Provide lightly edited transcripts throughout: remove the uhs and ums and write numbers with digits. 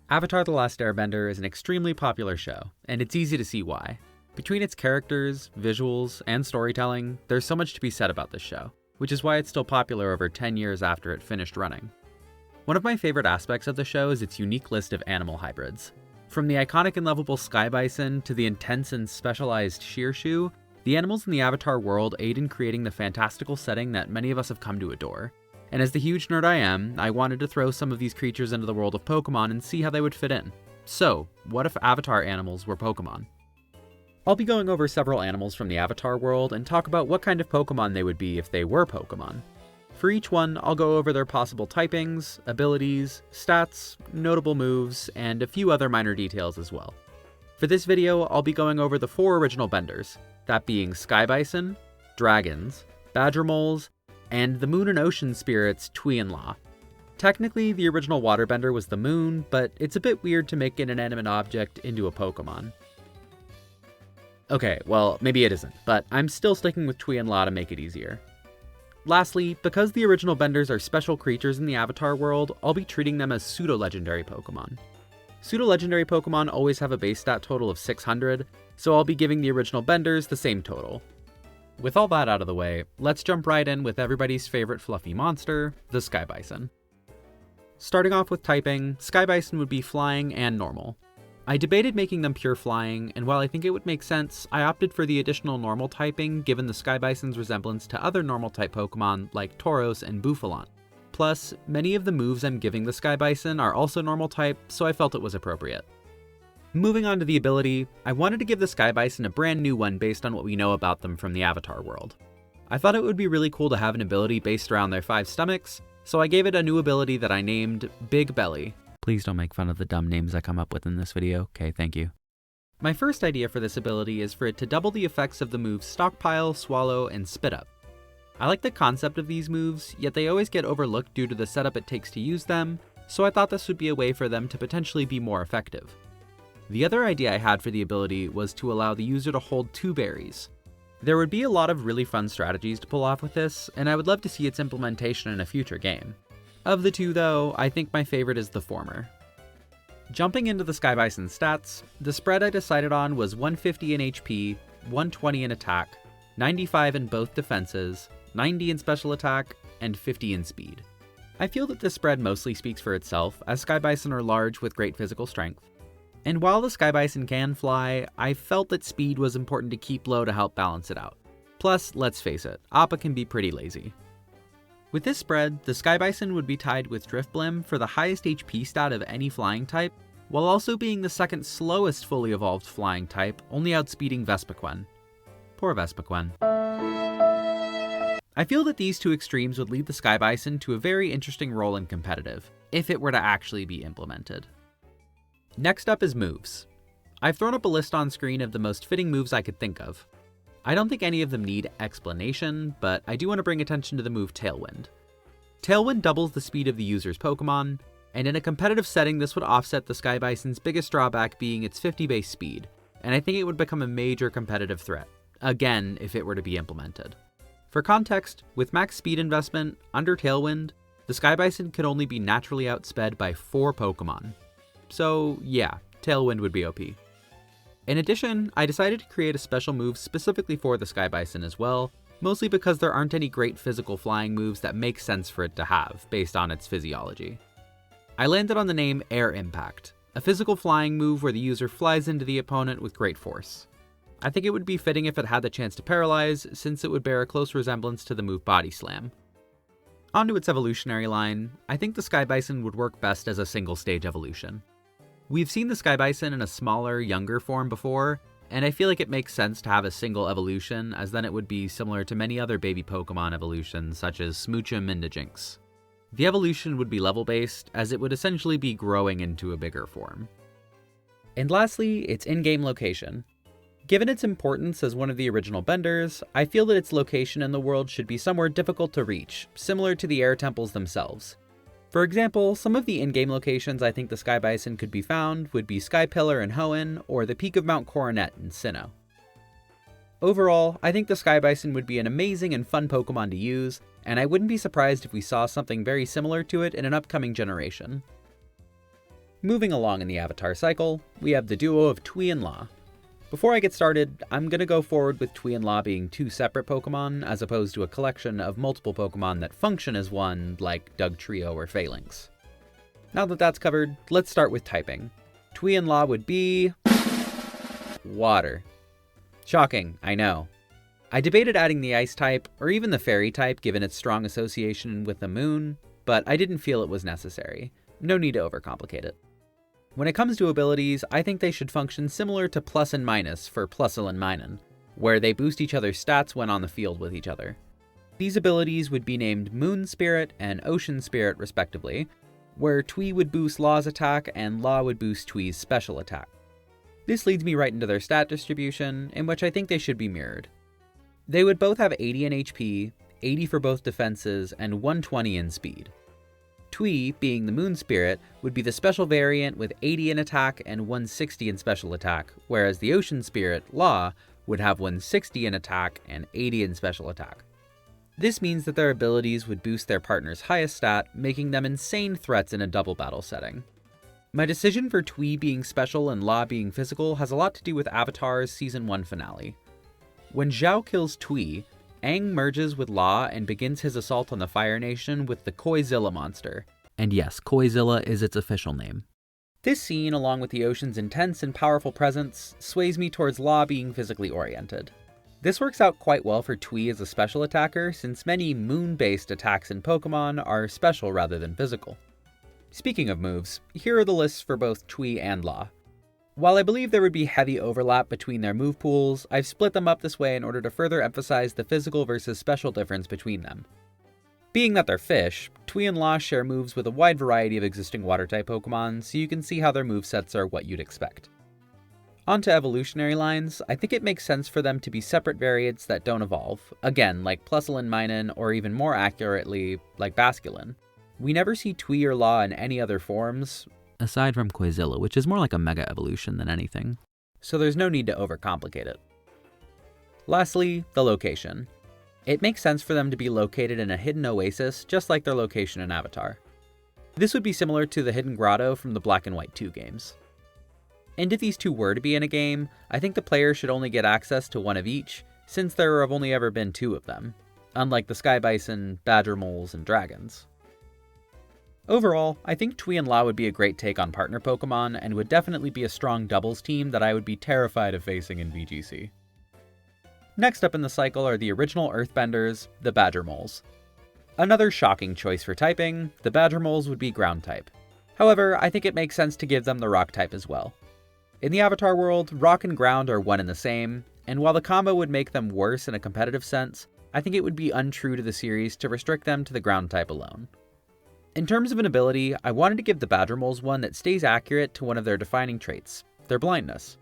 Avatar: The Last Airbender is an extremely popular show, and it's easy to see why. Between its characters, visuals, and storytelling, there's so much to be said about this show, which is why it's still popular over 10 years after it finished running. One of my favorite aspects of the show is its unique list of animal hybrids. From the iconic and lovable Sky Bison to the intense and specialized Shearshu, the animals in the Avatar world aid in creating the fantastical setting that many of us have come to adore. And as the huge nerd I am, I wanted to throw some of these creatures into the world of Pokemon and see how they would fit in. So, what if Avatar animals were Pokemon? I'll be going over several animals from the Avatar world and talk about what kind of Pokemon they would be if they were Pokemon. For each one, I'll go over their possible typings, abilities, stats, notable moves, and a few other minor details as well. For this video, I'll be going over the 4 original benders, that being Sky Bison, Dragons, Badger Moles, and the Moon and Ocean Spirits Tui and La. Technically, the original waterbender was the moon, but it's a bit weird to make an inanimate object into a Pokemon. Okay, well, maybe it isn't, but I'm still sticking with Tui and La to make it easier. Lastly, because the original benders are special creatures in the Avatar world, I'll be treating them as pseudo-legendary Pokemon. Pseudo-legendary Pokemon always have a base stat total of 600, so I'll be giving the original benders the same total. With all that out of the way, let's jump right in with everybody's favorite fluffy monster, the Sky Bison. Starting off with typing, Sky Bison would be flying and normal. I debated making them pure flying, and while I think it would make sense, I opted for the additional normal typing given the Sky Bison's resemblance to other normal type Pokemon like Tauros and Buffalant. Plus, many of the moves I'm giving the Sky Bison are also normal type, so I felt it was appropriate. Moving on to the ability, I wanted to give the Sky Bison a brand new one based on what we know about them from the Avatar world. I thought it would be really cool to have an ability based around their 5 stomachs, so I gave it a new ability that I named Big Belly. Please don't make fun of the dumb names I come up with in this video, okay, thank you. My first idea for this ability is for it to double the effects of the moves Stockpile, Swallow, and Spit Up. I like the concept of these moves, yet they always get overlooked due to the setup it takes to use them, so I thought this would be a way for them to potentially be more effective. The other idea I had for the ability was to allow the user to hold 2 berries. There would be a lot of really fun strategies to pull off with this, and I would love to see its implementation in a future game. Of the 2 though, I think my favorite is the former. Jumping into the Sky Bison stats, the spread I decided on was 150 in HP, 120 in attack, 95 in both defenses, 90 in special attack, and 50 in speed. I feel that this spread mostly speaks for itself, as Sky Bison are large with great physical strength. And while the Sky Bison can fly, I felt that speed was important to keep low to help balance it out. Plus, let's face it, Appa can be pretty lazy. With this spread, the Sky Bison would be tied with Drifblim for the highest HP stat of any flying type, while also being the second slowest fully evolved flying type, only outspeeding Vespiquen. Poor Vespiquen. I feel that these 2 extremes would lead the Sky Bison to a very interesting role in competitive, if it were to actually be implemented. Next up is moves. I've thrown up a list on screen of the most fitting moves I could think of. I don't think any of them need explanation, but I do want to bring attention to the move Tailwind. Tailwind doubles the speed of the user's Pokemon, and in a competitive setting this would offset the Sky Bison's biggest drawback being its 50 base speed, and I think it would become a major competitive threat, again if it were to be implemented. For context, with max speed investment, under Tailwind, the Sky Bison could only be naturally outsped by 4 Pokemon. So yeah, Tailwind would be OP. In addition, I decided to create a special move specifically for the Sky Bison as well, mostly because there aren't any great physical flying moves that make sense for it to have, based on its physiology. I landed on the name Air Impact, a physical flying move where the user flies into the opponent with great force. I think it would be fitting if it had the chance to paralyze, since it would bear a close resemblance to the move Body Slam. Onto its evolutionary line, I think the Sky Bison would work best as a single stage evolution. We've seen the Sky Bison in a smaller, younger form before, and I feel like it makes sense to have a single evolution, as then it would be similar to many other baby Pokemon evolutions such as Smoochum and Jinx. The evolution would be level-based, as it would essentially be growing into a bigger form. And lastly, its in-game location. Given its importance as one of the original benders, I feel that its location in the world should be somewhere difficult to reach, similar to the air temples themselves. For example, some of the in-game locations I think the Sky Bison could be found would be Sky Pillar in Hoenn or the peak of Mount Coronet in Sinnoh. Overall, I think the Sky Bison would be an amazing and fun Pokemon to use, and I wouldn't be surprised if we saw something very similar to it in an upcoming generation. Moving along in the Avatar cycle, we have the duo of Tui and La. Before I get started, I'm going to go forward with Tui and La being two separate Pokemon, as opposed to a collection of multiple Pokemon that function as one, like Dugtrio or Phalanx. Now that that's covered, let's start with typing. Tui and La would be... water. Shocking, I know. I debated adding the ice type, or even the fairy type given its strong association with the moon, but I didn't feel it was necessary. No need to overcomplicate it. When it comes to abilities, I think they should function similar to plus and minus for Plusle and Minun, where they boost each other's stats when on the field with each other. These abilities would be named Moon Spirit and Ocean Spirit respectively, where Tui would boost La's attack and La would boost Tui's special attack. This leads me right into their stat distribution, in which I think they should be mirrored. They would both have 80 in HP, 80 for both defenses, and 120 in speed. Tui, being the Moon Spirit, would be the special variant with 80 in attack and 160 in special attack, whereas the Ocean Spirit, La, would have 160 in attack and 80 in special attack. This means that their abilities would boost their partner's highest stat, making them insane threats in a double battle setting. My decision for Tui being special and La being physical has a lot to do with Avatar's Season 1 finale. When Zhao kills Tui, Aang merges with La and begins his assault on the Fire Nation with the Koizilla monster. And yes, Koizilla is its official name. This scene, along with the ocean's intense and powerful presence, sways me towards La being physically oriented. This works out quite well for Tui as a special attacker, since many moon-based attacks in Pokemon are special rather than physical. Speaking of moves, here are the lists for both Tui and La. While I believe there would be heavy overlap between their move pools, I've split them up this way in order to further emphasize the physical versus special difference between them. Being that they're fish, Tui and La share moves with a wide variety of existing water-type Pokemon, so you can see how their movesets are what you'd expect. On to evolutionary lines, I think it makes sense for them to be separate variants that don't evolve, again, like Plusle and Minun, or even more accurately, like Basculin. We never see Tui or La in any other forms, aside from Koizilla, which is more like a mega evolution than anything, so there's no need to overcomplicate it. Lastly, the location. It makes sense for them to be located in a hidden oasis, just like their location in Avatar. This would be similar to the Hidden Grotto from the Black and White 2 games. And if these two were to be in a game, I think the player should only get access to one of each, since there have only ever been two of them, unlike the Sky Bison, Badger Moles, and Dragons. Overall, I think Tui and La would be a great take on partner Pokemon, and would definitely be a strong doubles team that I would be terrified of facing in VGC. Next up in the cycle are the original Earthbenders, the Badger Moles. Another shocking choice for typing, the Badger Moles would be ground type. However, I think it makes sense to give them the rock type as well. In the Avatar world, rock and ground are one and the same, and while the combo would make them worse in a competitive sense, I think it would be untrue to the series to restrict them to the ground type alone. In terms of an ability, I wanted to give the Badger Moles one that stays accurate to one of their defining traits, their blindness.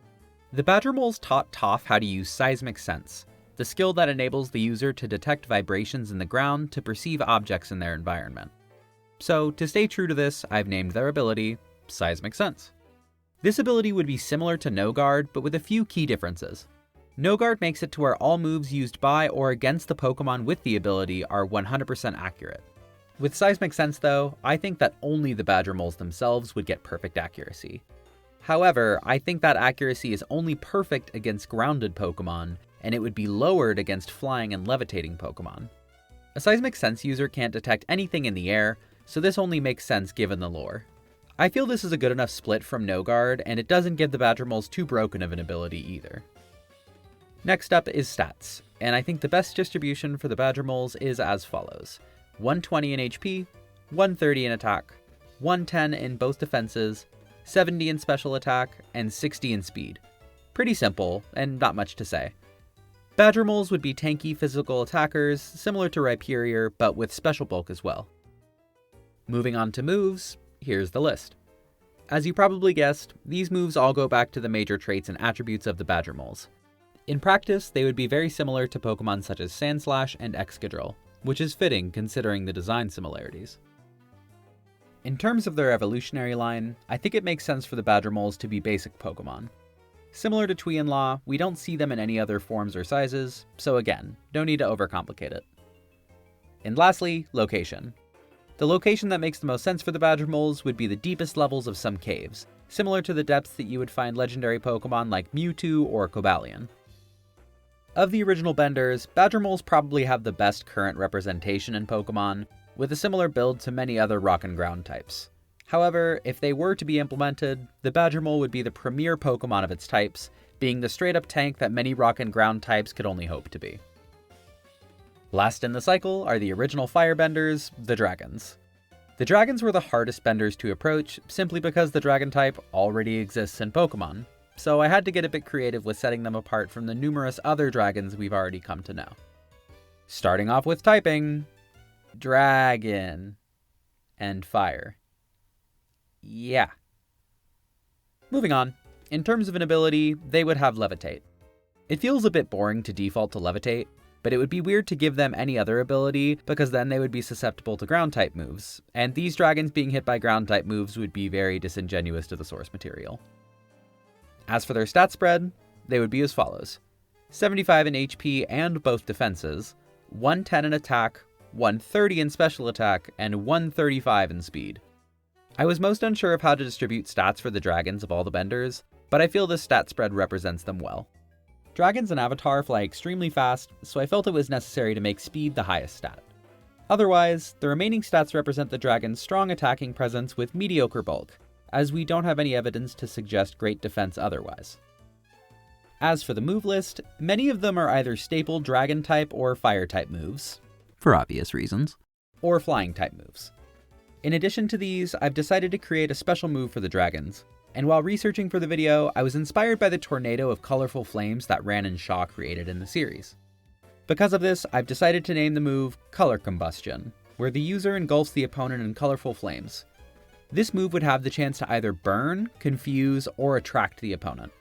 The Badger Moles taught Toph how to use Seismic Sense, the skill that enables the user to detect vibrations in the ground to perceive objects in their environment. So, to stay true to this, I've named their ability Seismic Sense. This ability would be similar to No Guard, but with a few key differences. No Guard makes it to where all moves used by or against the Pokemon with the ability are 100% accurate. With Seismic Sense though, I think that only the Badger Moles themselves would get perfect accuracy. However, I think that accuracy is only perfect against grounded Pokemon, and it would be lowered against flying and levitating Pokemon. A Seismic Sense user can't detect anything in the air, so this only makes sense given the lore. I feel this is a good enough split from No Guard, and it doesn't give the Badger Moles too broken of an ability either. Next up is stats, and I think the best distribution for the Badger Moles is as follows. 120 in HP, 130 in attack, 110 in both defenses, 70 in special attack, and 60 in speed. Pretty simple, and not much to say. Badger Moles would be tanky physical attackers, similar to Rhyperior, but with special bulk as well. Moving on to moves, here's the list. As you probably guessed, these moves all go back to the major traits and attributes of the Badger Moles. In practice, they would be very similar to Pokemon such as Sandslash and Excadrill, which is fitting considering the design similarities. In terms of their evolutionary line, I think it makes sense for the Badger Moles to be basic Pokemon. Similar to Tui and La, we don't see them in any other forms or sizes, so again, no need to overcomplicate it. And lastly, location. The location that makes the most sense for the badger moles would be the deepest levels of some caves, similar to the depths that you would find legendary Pokemon like Mewtwo or Cobalion. Of the original benders, badger moles probably have the best current representation in Pokemon, with a similar build to many other rock and ground types. However, if they were to be implemented, the badger mole would be the premier Pokemon of its types, being the straight-up tank that many rock and ground types could only hope to be. Last in the cycle are the original firebenders, the dragons. The dragons were the hardest benders to approach, simply because the dragon type already exists in Pokemon, so I had to get a bit creative with setting them apart from the numerous other dragons we've already come to know. Starting off with typing, dragon, and fire. Yeah. Moving on, in terms of an ability, they would have levitate. It feels a bit boring to default to levitate, but it would be weird to give them any other ability because then they would be susceptible to ground-type moves, and these dragons being hit by ground-type moves would be very disingenuous to the source material. As for their stat spread, they would be as follows: 75 in HP and both defenses, 110 in attack, 130 in special attack, and 135 in speed. I was most unsure of how to distribute stats for the dragons of all the benders, but I feel this stat spread represents them well. Dragons in Avatar fly extremely fast, so I felt it was necessary to make speed the highest stat. Otherwise, the remaining stats represent the dragon's strong attacking presence with mediocre bulk, as we don't have any evidence to suggest great defense otherwise. As for the move list, many of them are either staple dragon type or fire type moves, for obvious reasons, or flying type moves. In addition to these, I've decided to create a special move for the dragons, and while researching for the video, I was inspired by the tornado of colorful flames that Ran and Shaw created in the series. Because of this, I've decided to name the move Color Combustion, where the user engulfs the opponent in colorful flames. This move would have the chance to either burn, confuse, or attract the opponent.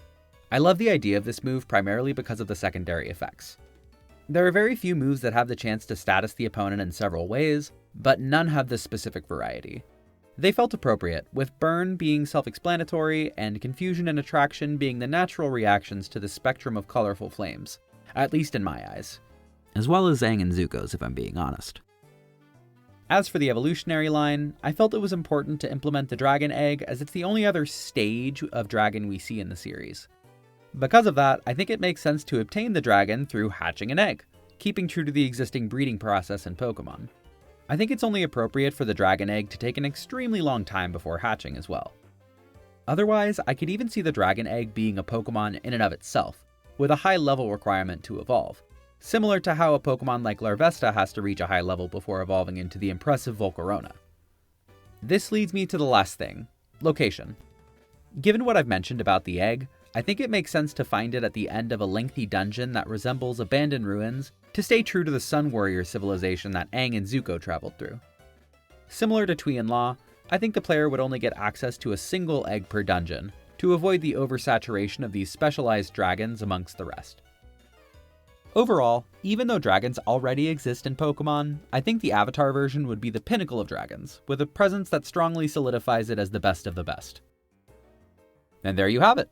I love the idea of this move primarily because of the secondary effects. There are very few moves that have the chance to status the opponent in several ways, but none have this specific variety. They felt appropriate, with burn being self-explanatory and confusion and attraction being the natural reactions to the spectrum of colorful flames, at least in my eyes. As well as Aang and Zuko's, if I'm being honest. As for the evolutionary line, I felt it was important to implement the dragon egg as it's the only other stage of dragon we see in the series. Because of that, I think it makes sense to obtain the dragon through hatching an egg, keeping true to the existing breeding process in Pokemon. I think it's only appropriate for the dragon egg to take an extremely long time before hatching as well. Otherwise, I could even see the dragon egg being a Pokemon in and of itself, with a high level requirement to evolve, similar to how a Pokemon like Larvesta has to reach a high level before evolving into the impressive Volcarona. This leads me to the last thing, location. Given what I've mentioned about the egg, I think it makes sense to find it at the end of a lengthy dungeon that resembles abandoned ruins to stay true to the Sun Warrior civilization that Aang and Zuko traveled through. Similar to Tui and Law, I think the player would only get access to a single egg per dungeon to avoid the oversaturation of these specialized dragons amongst the rest. Overall, even though dragons already exist in Pokemon, I think the Avatar version would be the pinnacle of dragons, with a presence that strongly solidifies it as the best of the best. And there you have it!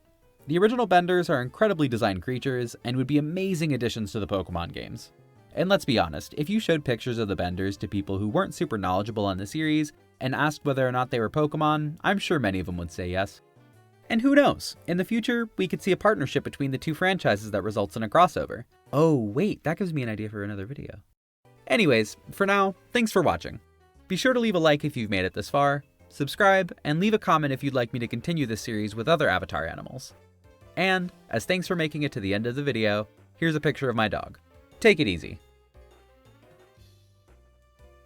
The original Benders are incredibly designed creatures and would be amazing additions to the Pokemon games. And let's be honest, if you showed pictures of the Benders to people who weren't super knowledgeable on the series and asked whether or not they were Pokemon, I'm sure many of them would say yes. And who knows, in the future, we could see a partnership between the two franchises that results in a crossover. Oh wait, that gives me an idea for another video. Anyways, for now, thanks for watching. Be sure to leave a like if you've made it this far, subscribe, and leave a comment if you'd like me to continue this series with other Avatar animals. And, as thanks for making it to the end of the video, here's a picture of my dog. Take it easy.